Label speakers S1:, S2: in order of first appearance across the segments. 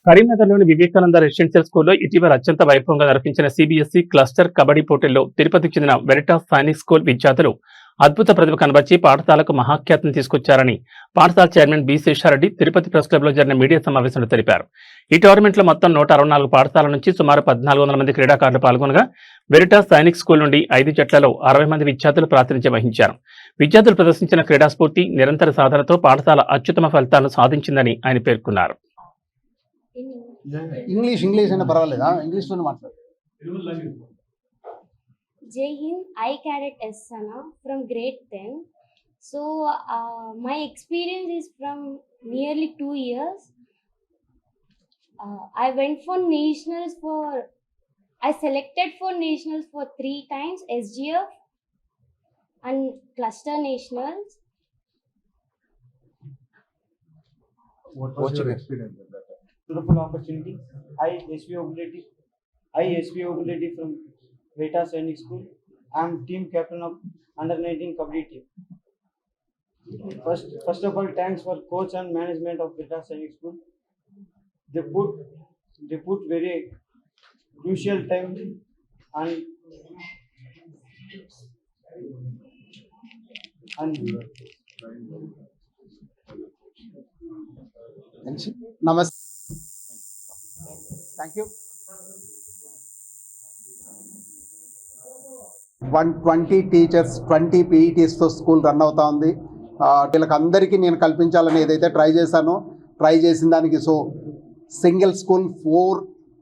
S1: కరీంనగర్లోని వివేకానంద రెసిడెన్షియల్ స్కూల్లో ఇటీవల అత్యంత వైభవంగా నిర్వహించిన సిబిఎస్ఈ క్లస్టర్ కబడ్డీ పోటీల్లో తిరుపతికి చెందిన వెరిటాస్ సైనిక్ స్కూల్ విద్యార్థులు అద్భుత ప్రతిభ కనబర్చి పాఠశాలకు మహాఖ్యాతిని తీసుకొచ్చారని పాఠశాల chairman B Sesha Reddy Tirupati press క్లబ్లో జరిగిన మీడియా సమావేశంలో తెలిపారు. ఈ టోర్నమెంట్లో మొత్తం 164 పాఠశాలల నుంచి సుమారు 1400 మంది క్రీడాకారులు పాల్గొనగా వెరిటాస్ సైనిక్ స్కూల్ నుండి 5 జట్లలో 60 మంది విద్యార్థులు ప్రాతినిధ్యం వహించారు. విద్యార్థులు ప్రదర్శించిన క్రీడాస్ఫూర్తి నిరంతర సాధనతో పాఠశాల అత్యుత్తమ ఫలితాలను సాధించిందని ఆయన పేర్కొన్నారు.
S2: ఇంగ్లీష్ అయినా పర్వాలేదా? ఇంగ్లీష్లోనే మాట్లాడు.
S3: Jai Hind, I Cadet S Sana from grade 10. So my experience is from nearly 2 years. I selected for nationals for 3 times, SGF and cluster nationals.
S2: What's your experience with that?
S4: Wonderful opportunity. I SPO Obility from Veritas Sainik School. I am team captain of under 19 Kabaddi team. First of all, thanks for coach and management of Veritas Sainik School. They put very crucial time and
S2: నమస్తే. Thank you. 120 teachers 20 పీఈటీస్తో school run అవుతా ఉంది. వీళ్ళకి అందరికీ నేను కల్పించాలని ఏదైతే try చేసిన దానికి సింగిల్ స్కూల్ 4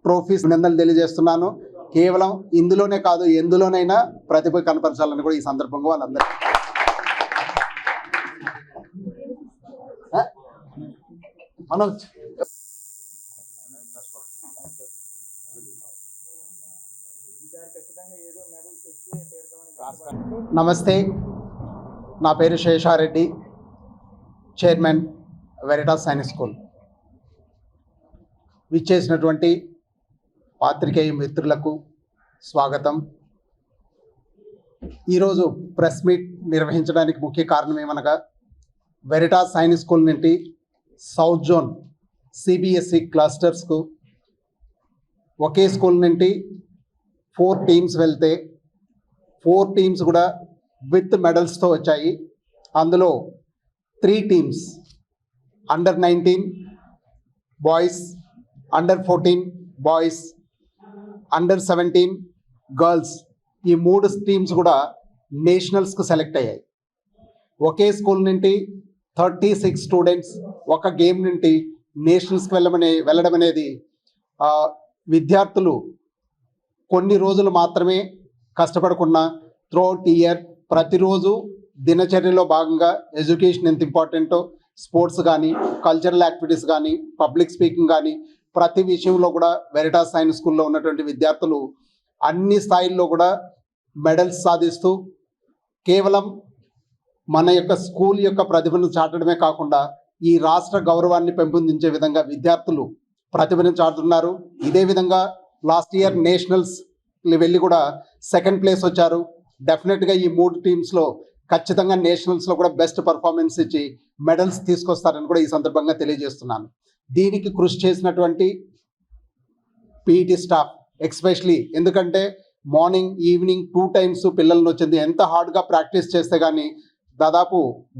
S2: ట్రోఫీస్ అభినందనలు తెలియజేస్తున్నాను. కేవలం ఇందులోనే కాదు, ఎందులోనైనా ప్రతిభ కనపరచాలని కూడా ఈ సందర్భంగా వాళ్ళందరికీ మనోజ్. నమస్తే, నా పేరు Sesha Reddy, chairman Veritas Sainik school. విచ్చేసినటువంటి పాత్రికేయ మిత్రులకు స్వాగతం. ఈరోజు ప్రెస్ మీట్ నిర్వహించడానికి ముఖ్య కారణం ఏమనగా, వెరిటాస్ సైనిక్ స్కూల్ నుండి సౌత్ జోన్ సిబిఎస్ఈ క్లస్టర్స్కు ఒకే స్కూల్ నుండి 4 టీమ్స్ వెళ్తే 4 టీమ్స్ కూడా విత్ మెడల్స్తో వచ్చాయి. అందులో 3 teams under 19 boys, under 14 boys, under 17 girls, ఈ 3 టీమ్స్ కూడా నేషనల్స్కు సెలెక్ట్ అయ్యాయి. ఒకే స్కూల్ నుండి 36 స్టూడెంట్స్ ఒక గేమ్ నుండి నేషనల్స్కి వెళ్ళడం అనేది విద్యార్థులు కొన్ని రోజులు మాత్రమే కష్టపడకుండా త్రూఅవుట్ ఇయర్ ప్రతిరోజు దినచర్యలో భాగంగా ఎడ్యుకేషన్ ఎంత ఇంపార్టెంటో, స్పోర్ట్స్ కానీ, కల్చరల్ యాక్టివిటీస్ కానీ, పబ్లిక్ స్పీకింగ్ కానీ ప్రతి విషయంలో కూడా వెరిటాస్ సైనిక్ స్కూల్లో ఉన్నటువంటి విద్యార్థులు అన్ని స్థాయిల్లో కూడా మెడల్స్ సాధిస్తూ కేవలం మన యొక్క స్కూల్ యొక్క ప్రతిభను చాటడమే కాకుండా ఈ రాష్ట్ర గౌరవాన్ని పెంపొందించే విధంగా విద్యార్థులు ప్రతిభను చాటుతున్నారు. ఇదే విధంగా లాస్ట్ ఇయర్ నేషనల్స్ వెళ్ళి కూడా 2nd ప్లేస్ వచ్చారు. డెఫినెట్గా ఈ 3 టీమ్స్లో ఖచ్చితంగా నేషనల్స్లో కూడా బెస్ట్ పర్ఫార్మెన్స్ ఇచ్చి మెడల్స్ తీసుకొస్తారని కూడా ఈ సందర్భంగా తెలియజేస్తున్నాను. దీనికి కృషి చేసినటువంటి పీఈటీ స్టాఫ్ ఎక్స్పెషలీ, ఎందుకంటే మార్నింగ్ ఈవినింగ్ 2 టైమ్స్ పిల్లలను వచ్చింది. ఎంత హార్డ్గా ప్రాక్టీస్ చేస్తే కానీ దాదాపు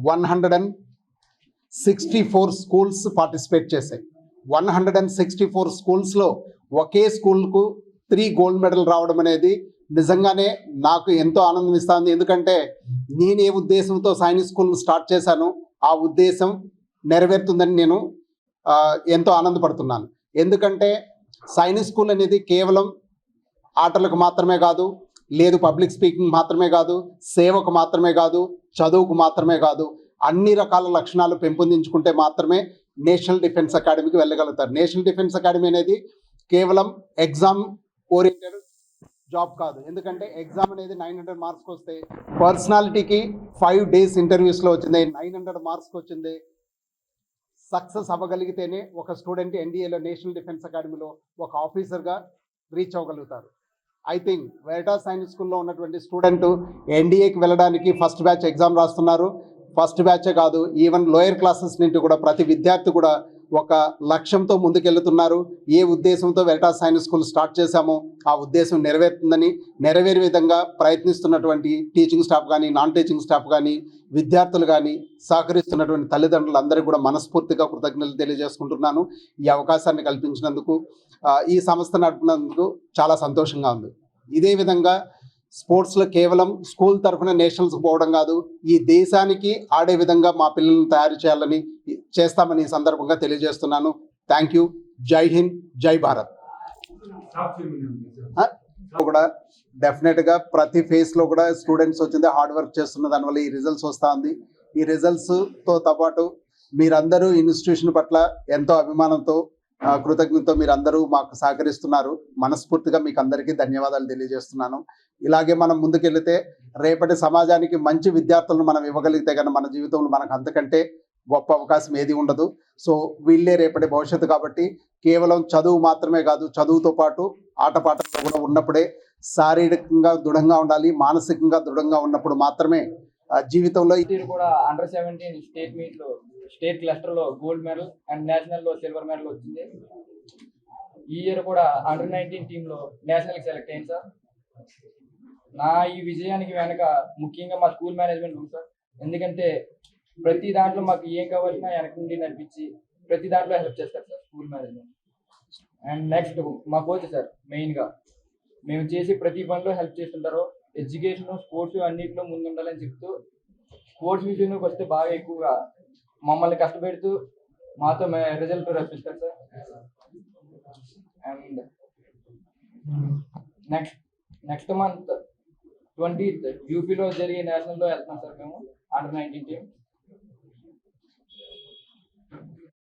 S2: 164 స్కూల్స్ పార్టిసిపేట్ చేశాయి. 164 స్కూల్స్లో ఒకే స్కూల్కు 3 గోల్డ్ మెడల్ రావడం అనేది నిజంగానే నాకు ఎంతో ఆనందం ఇస్తుంది. ఎందుకంటే నేను ఏ ఉద్దేశంతో సైనిక్ స్కూల్ను స్టార్ట్ చేశానో ఆ ఉద్దేశం నెరవేరుతుందని నేను ఎంతో ఆనందపడుతున్నాను. ఎందుకంటే సైనిక్ స్కూల్ అనేది కేవలం ఆటలకు మాత్రమే కాదు, లేదు పబ్లిక్ స్పీకింగ్ మాత్రమే కాదు, సేవకు మాత్రమే కాదు, చదువుకు మాత్రమే కాదు, అన్ని రకాల లక్షణాలు పెంపొందించుకుంటే మాత్రమే నేషనల్ డిఫెన్స్ అకాడమీకి వెళ్ళగలుగుతారు. నేషనల్ డిఫెన్స్ అకాడమీ అనేది కేవలం ఎగ్జామ్ ఓరియంటెడ్ జాబ్ కాదు. ఎందుకంటే ఎగ్జామ్ అనేది 900 మార్క్స్కి వస్తే పర్సనాలిటీకి 5 డేస్ ఇంటర్వ్యూస్లో వచ్చింది 900 మార్క్స్కి వచ్చింది. సక్సెస్ అవ్వగలిగితేనే ఒక స్టూడెంట్ ఎన్డీఏలో నేషనల్ డిఫెన్స్ అకాడమీలో ఒక ఆఫీసర్గా రీచ్ అవ్వగలుగుతారు. ఐ థింక్ వెరిటాస్ సైనిక్ స్కూల్లో ఉన్నటువంటి స్టూడెంట్ ఎన్డీఏకి వెళ్ళడానికి ఫస్ట్ బ్యాచ్ ఎగ్జామ్ రాస్తున్నారు. ఫస్ట్ బ్యాచే కాదు, ఈవెన్ లోయర్ క్లాసెస్ నుండి కూడా ప్రతి విద్యార్థి కూడా ఒక లక్ష్యంతో ముందుకెళ్తున్నారు. ఏ ఉద్దేశంతో వెరిటాస్ సైనిక్ స్కూల్ స్టార్ట్ చేశామో ఆ ఉద్దేశం నెరవేరుతుందని, నెరవేరే విధంగా ప్రయత్నిస్తున్నటువంటి టీచింగ్ స్టాఫ్ కానీ, నాన్ టీచింగ్ స్టాఫ్ కానీ, విద్యార్థులు కానీ, సహకరిస్తున్నటువంటి తల్లిదండ్రులందరికీ కూడా మనస్ఫూర్తిగా కృతజ్ఞతలు తెలియజేసుకుంటున్నాను. ఈ అవకాశాన్ని కల్పించినందుకు, ఈ సంస్థ నడిపినందుకు చాలా సంతోషంగా ఉంది. ఇదే విధంగా స్పోర్ట్స్లో కేవలం స్కూల్ తరఫున నేషనల్స్కి పోవడం కాదు, ఈ దేశానికి ఆడే విధంగా మా పిల్లల్ని తయారు చేయాలని చేస్తామని ఈ సందర్భంగా తెలియజేస్తున్నాను. Thank you. జై హింద్, జై భారత్. కూడా డెఫినెట్గా ప్రతి ఫేజ్లో కూడా స్టూడెంట్స్ వచ్చింది హార్డ్ వర్క్ చేస్తున్న దానివల్ల ఈ రిజల్ట్స్ వస్తూ ఉంది. ఈ రిజల్ట్స్తో పాటు మీరందరూ ఇన్స్టిట్యూషన్ పట్ల ఎంతో అభిమానంతో, కృతజ్ఞతతో మీరందరూ మాకు సహకరిస్తున్నారు. మనస్ఫూర్తిగా మీకు అందరికీ ధన్యవాదాలు తెలియజేస్తున్నాను. ఇలాగే మనం ముందుకెళ్తే రేపటి సమాజానికి మంచి విద్యార్థులను మనం ఇవ్వగలిగితే కనుక మన జీవితంలో మనకు అంతకంటే గొప్ప అవకాశం ఏది ఉండదు. సో వీళ్ళే రేపటి భవిష్యత్తు. కాబట్టి కేవలం చదువు మాత్రమే కాదు, చదువుతో పాటు ఆటపాటలు కూడా ఉన్నప్పుడే శారీరకంగా దృఢంగా ఉండాలి, మానసికంగా దృఢంగా ఉన్నప్పుడు మాత్రమే జీవితంలో.
S5: కూడా అండర్-17 స్టేట్ మీట్ లో, స్టేట్ క్లస్టర్ లో గోల్డ్ మెడల్ అండ్ నేషనల్ లో సిల్వర్ మెడల్ వచ్చింది. ఈ ఇయర్ కూడా అండర్-19 టీమ్ లో నేషనల్ కి సెలెక్ట్ అయింది సార్. నా ఈ విజయానికి వెనక ముఖ్యంగా మా స్కూల్ మేనేజ్మెంట్ ఉంది సార్. ఎందుకంటే ప్రతి దాంట్లో మాకు ఏం కావాల్సిన వెనక నుండి నడిపించి ప్రతి దాంట్లో హెల్ప్ చేస్తారు sir school management. And next మా కోచ్ సార్, మెయిన్ గా మేము చేసి ప్రతి పనిలో హెల్ప్ చేస్తుంటారు. ఎడ్యుకేషన్, స్పోర్ట్స్ అన్నింటిలో ముందు ఉండాలని చెప్తూ, స్పోర్ట్స్ విషయంలోకి వస్తే బాగా ఎక్కువగా మమ్మల్ని కష్టపెడుతూ మాతో రిజల్ట్ రప్పిస్తారు sir. And next month 20th యూపీలో జరిగే నేషనల్లో వెళ్తున్నాం సార్ మేము, అండర్-19 టీమ్.